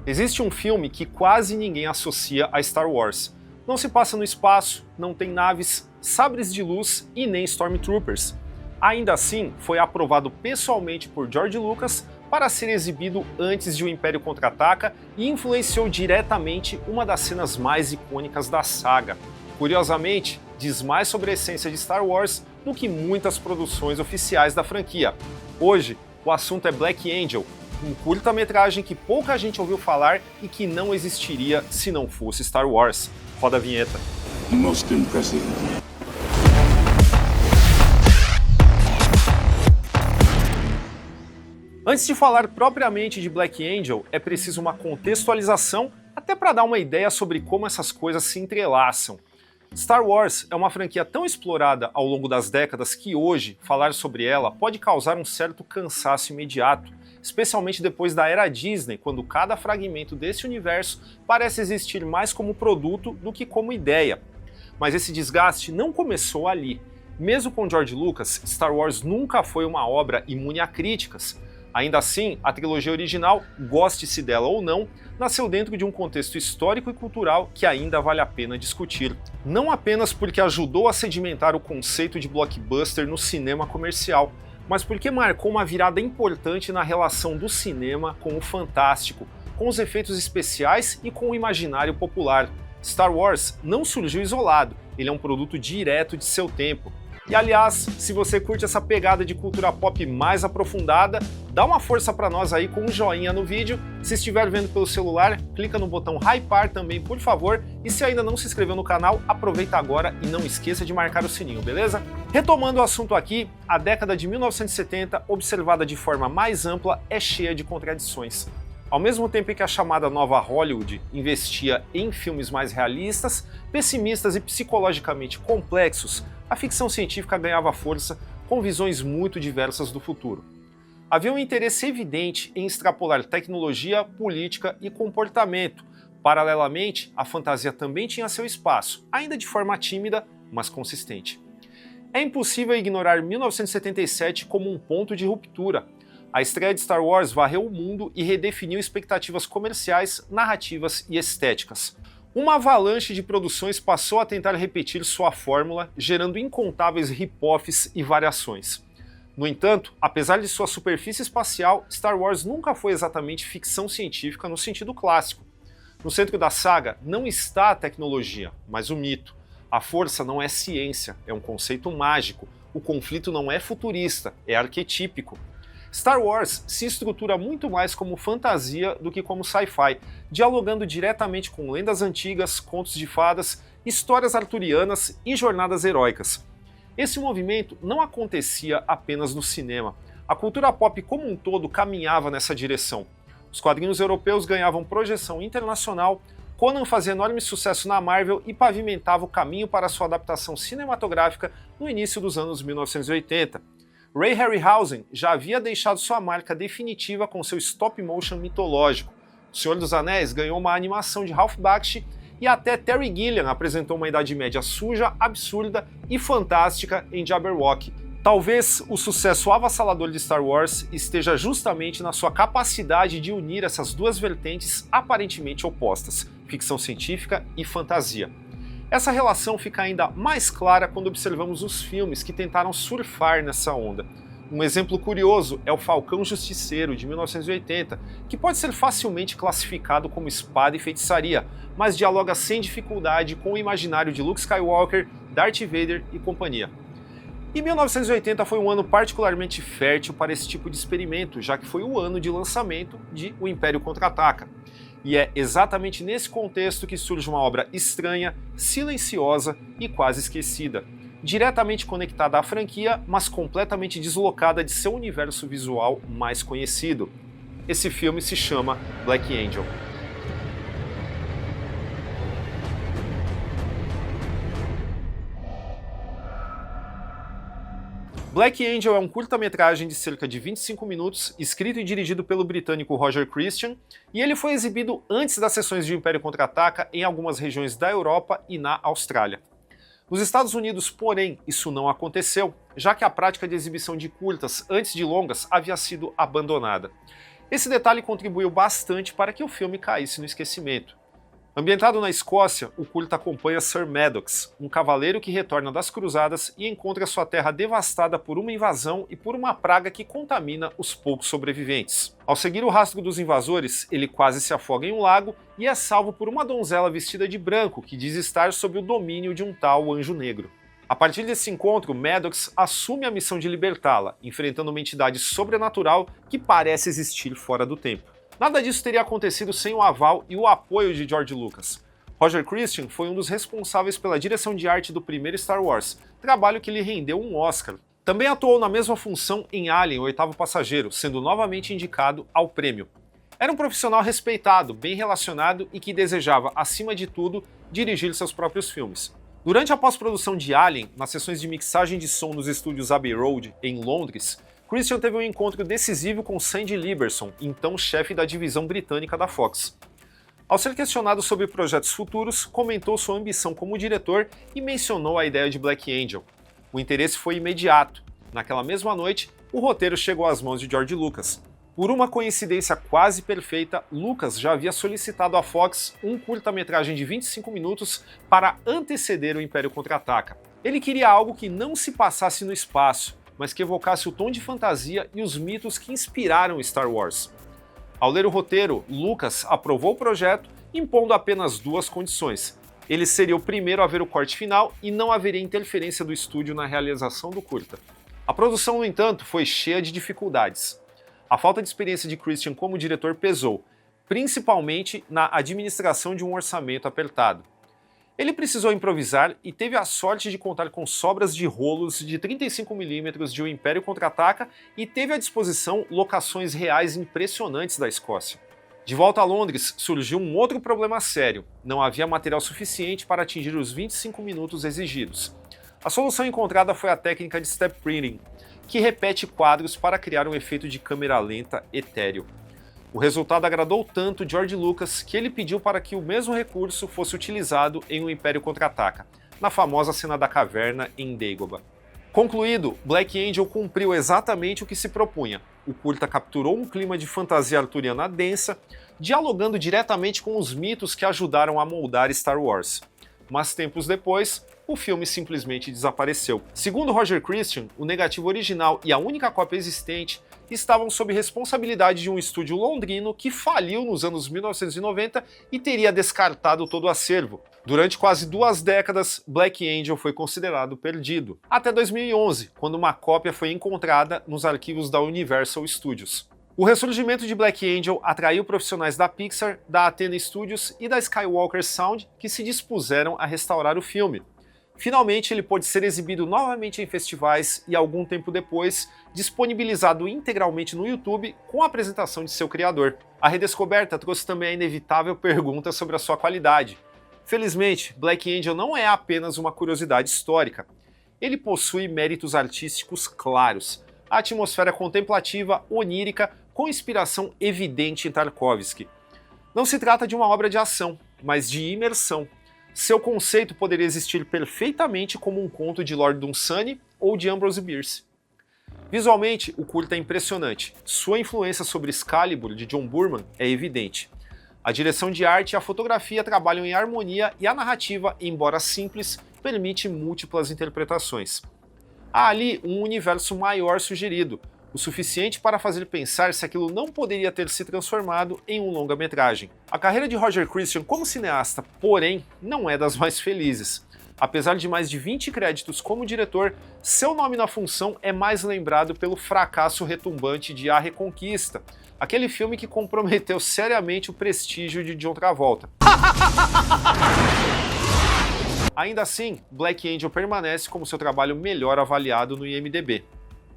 Existe um filme que quase ninguém associa a Star Wars. Não se passa no espaço, não tem naves, sabres de luz e nem Stormtroopers. Ainda assim, foi aprovado pessoalmente por George Lucas para ser exibido antes de O Império Contra-Ataca e influenciou diretamente uma das cenas mais icônicas da saga. Curiosamente, diz mais sobre a essência de Star Wars do que muitas produções oficiais da franquia. Hoje, o assunto é Black Angel, um curta-metragem que pouca gente ouviu falar e que não existiria se não fosse Star Wars. Roda a vinheta. Most impressive. Antes de falar propriamente de Black Angel, é preciso uma contextualização até para dar uma ideia sobre como essas coisas se entrelaçam. Star Wars é uma franquia tão explorada ao longo das décadas que hoje, falar sobre ela pode causar um certo cansaço imediato, especialmente depois da era Disney, quando cada fragmento desse universo parece existir mais como produto do que como ideia. Mas esse desgaste não começou ali. Mesmo com George Lucas, Star Wars nunca foi uma obra imune a críticas. Ainda assim, a trilogia original, goste-se dela ou não, nasceu dentro de um contexto histórico e cultural que ainda vale a pena discutir. Não apenas porque ajudou a sedimentar o conceito de blockbuster no cinema comercial, mas porque marcou uma virada importante na relação do cinema com o fantástico, com os efeitos especiais e com o imaginário popular. Star Wars não surgiu isolado, ele é um produto direto de seu tempo. E aliás, se você curte essa pegada de cultura pop mais aprofundada, dá uma força pra nós aí com um joinha no vídeo. Se estiver vendo pelo celular, clica no botão hypar também, por favor. E se ainda não se inscreveu no canal, aproveita agora e não esqueça de marcar o sininho, beleza? Retomando o assunto aqui, a década de 1970, observada de forma mais ampla, é cheia de contradições. Ao mesmo tempo em que a chamada nova Hollywood investia em filmes mais realistas, pessimistas e psicologicamente complexos, a ficção científica ganhava força com visões muito diversas do futuro. Havia um interesse evidente em extrapolar tecnologia, política e comportamento. Paralelamente, a fantasia também tinha seu espaço, ainda de forma tímida, mas consistente. É impossível ignorar 1977 como um ponto de ruptura. A estreia de Star Wars varreu o mundo e redefiniu expectativas comerciais, narrativas e estéticas. Uma avalanche de produções passou a tentar repetir sua fórmula, gerando incontáveis rip-offs e variações. No entanto, apesar de sua superfície espacial, Star Wars nunca foi exatamente ficção científica no sentido clássico. No centro da saga não está a tecnologia, mas o mito. A força não é ciência, é um conceito mágico. O conflito não é futurista, é arquetípico. Star Wars se estrutura muito mais como fantasia do que como sci-fi, dialogando diretamente com lendas antigas, contos de fadas, histórias arturianas e jornadas heróicas. Esse movimento não acontecia apenas no cinema. A cultura pop como um todo caminhava nessa direção. Os quadrinhos europeus ganhavam projeção internacional, Conan fazia enorme sucesso na Marvel e pavimentava o caminho para sua adaptação cinematográfica no início dos anos 1980. Ray Harryhausen já havia deixado sua marca definitiva com seu stop-motion mitológico. O Senhor dos Anéis ganhou uma animação de Ralph Bakshi e até Terry Gilliam apresentou uma Idade Média suja, absurda e fantástica em Jabberwock. Talvez o sucesso avassalador de Star Wars esteja justamente na sua capacidade de unir essas duas vertentes aparentemente opostas, ficção científica e fantasia. Essa relação fica ainda mais clara quando observamos os filmes que tentaram surfar nessa onda. Um exemplo curioso é o Falcão Justiceiro, de 1980, que pode ser facilmente classificado como espada e feitiçaria, mas dialoga sem dificuldade com o imaginário de Luke Skywalker, Darth Vader e companhia. E 1980 foi um ano particularmente fértil para esse tipo de experimento, já que foi o ano de lançamento de O Império Contra-Ataca. E é exatamente nesse contexto que surge uma obra estranha, silenciosa e quase esquecida, diretamente conectada à franquia, mas completamente deslocada de seu universo visual mais conhecido. Esse filme se chama Black Angel. Black Angel é um curta-metragem de cerca de 25 minutos, escrito e dirigido pelo britânico Roger Christian, e ele foi exibido antes das sessões de O Império Contra-Ataca em algumas regiões da Europa e na Austrália. Nos Estados Unidos, porém, isso não aconteceu, já que a prática de exibição de curtas antes de longas havia sido abandonada. Esse detalhe contribuiu bastante para que o filme caísse no esquecimento. Ambientado na Escócia, o curta acompanha Sir Maddox, um cavaleiro que retorna das cruzadas e encontra sua terra devastada por uma invasão e por uma praga que contamina os poucos sobreviventes. Ao seguir o rastro dos invasores, ele quase se afoga em um lago e é salvo por uma donzela vestida de branco que diz estar sob o domínio de um tal Anjo Negro. A partir desse encontro, Maddox assume a missão de libertá-la, enfrentando uma entidade sobrenatural que parece existir fora do tempo. Nada disso teria acontecido sem o aval e o apoio de George Lucas. Roger Christian foi um dos responsáveis pela direção de arte do primeiro Star Wars, trabalho que lhe rendeu um Oscar. Também atuou na mesma função em Alien, o Oitavo Passageiro, sendo novamente indicado ao prêmio. Era um profissional respeitado, bem relacionado e que desejava, acima de tudo, dirigir seus próprios filmes. Durante a pós-produção de Alien, nas sessões de mixagem de som nos estúdios Abbey Road, em Londres, Christian teve um encontro decisivo com Sandy Lieberson, então chefe da divisão britânica da Fox. Ao ser questionado sobre projetos futuros, comentou sua ambição como diretor e mencionou a ideia de Black Angel. O interesse foi imediato. Naquela mesma noite, o roteiro chegou às mãos de George Lucas. Por uma coincidência quase perfeita, Lucas já havia solicitado à Fox um curta-metragem de 25 minutos para anteceder o Império Contra-Ataca. Ele queria algo que não se passasse no espaço, mas que evocasse o tom de fantasia e os mitos que inspiraram Star Wars. Ao ler o roteiro, Lucas aprovou o projeto, impondo apenas duas condições. Ele seria o primeiro a ver o corte final e não haveria interferência do estúdio na realização do curta. A produção, no entanto, foi cheia de dificuldades. A falta de experiência de Christian como diretor pesou, principalmente na administração de um orçamento apertado. Ele precisou improvisar e teve a sorte de contar com sobras de rolos de 35mm de O Império Contra-Ataca e teve à disposição locações reais impressionantes da Escócia. De volta a Londres, surgiu um outro problema sério: não havia material suficiente para atingir os 25 minutos exigidos. A solução encontrada foi a técnica de step printing, que repete quadros para criar um efeito de câmera lenta etéreo. O resultado agradou tanto George Lucas que ele pediu para que o mesmo recurso fosse utilizado em O Império Contra-Ataca, na famosa cena da caverna em Dagobah. Concluído, Black Angel cumpriu exatamente o que se propunha. O curta capturou um clima de fantasia arturiana densa, dialogando diretamente com os mitos que ajudaram a moldar Star Wars. Mas tempos depois, o filme simplesmente desapareceu. Segundo Roger Christian, o negativo original e a única cópia existente estavam sob responsabilidade de um estúdio londrino que faliu nos anos 1990 e teria descartado todo o acervo. Durante quase 2 décadas, Black Angel foi considerado perdido, até 2011, quando uma cópia foi encontrada nos arquivos da Universal Studios. O ressurgimento de Black Angel atraiu profissionais da Pixar, da Athena Studios e da Skywalker Sound que se dispuseram a restaurar o filme. Finalmente, ele pôde ser exibido novamente em festivais e, algum tempo depois, disponibilizado integralmente no YouTube com a apresentação de seu criador. A redescoberta trouxe também a inevitável pergunta sobre a sua qualidade. Felizmente, Black Angel não é apenas uma curiosidade histórica. Ele possui méritos artísticos claros. A atmosfera contemplativa, onírica, com inspiração evidente em Tarkovsky. Não se trata de uma obra de ação, mas de imersão. Seu conceito poderia existir perfeitamente como um conto de Lord Dunsany ou de Ambrose Bierce. Visualmente, o curta é impressionante. Sua influência sobre Excalibur, de John Boorman, é evidente. A direção de arte e a fotografia trabalham em harmonia e a narrativa, embora simples, permite múltiplas interpretações. Há ali um universo maior sugerido, o suficiente para fazer pensar se aquilo não poderia ter se transformado em um longa-metragem. A carreira de Roger Christian como cineasta, porém, não é das mais felizes. Apesar de mais de 20 créditos como diretor, seu nome na função é mais lembrado pelo fracasso retumbante de A Reconquista, aquele filme que comprometeu seriamente o prestígio de John Travolta. Ainda assim, Black Angel permanece como seu trabalho melhor avaliado no IMDb.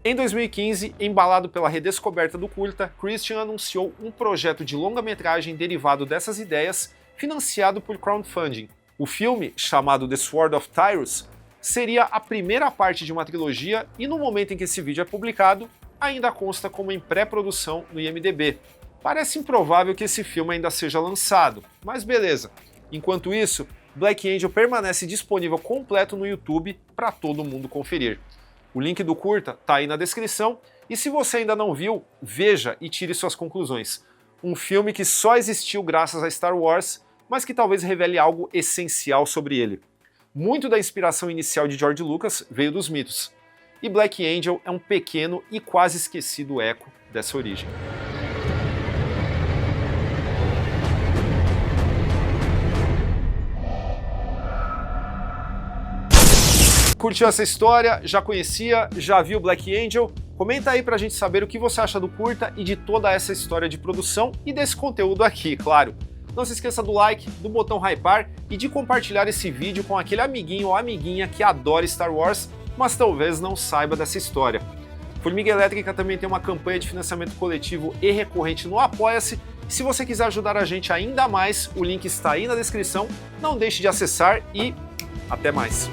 Em 2015, embalado pela redescoberta do curta, Christian anunciou um projeto de longa-metragem derivado dessas ideias, financiado por crowdfunding. O filme, chamado The Sword of Tyrus, seria a primeira parte de uma trilogia e no momento em que esse vídeo é publicado, ainda consta como em pré-produção no IMDb. Parece improvável que esse filme ainda seja lançado, mas beleza. Enquanto isso, Black Angel permanece disponível completo no YouTube para todo mundo conferir. O link do curta tá aí na descrição E se você ainda não viu, veja e tire suas conclusões. Um filme que só existiu graças a Star Wars, mas que talvez revele algo essencial sobre ele. Muito da inspiração inicial de George Lucas veio dos mitos, e Black Angel é um pequeno e quase esquecido eco dessa origem. Curtiu essa história? Já conhecia? Já viu Black Angel? Comenta aí pra gente saber o que você acha do curta e de toda essa história de produção e desse conteúdo aqui, claro. Não se esqueça do like, do botão hypar e de compartilhar esse vídeo com aquele amiguinho ou amiguinha que adora Star Wars, mas talvez não saiba dessa história. Formiga Elétrica também tem uma campanha de financiamento coletivo e recorrente no Apoia-se. E se você quiser ajudar a gente ainda mais, o link está aí na descrição. Não deixe de acessar e até mais!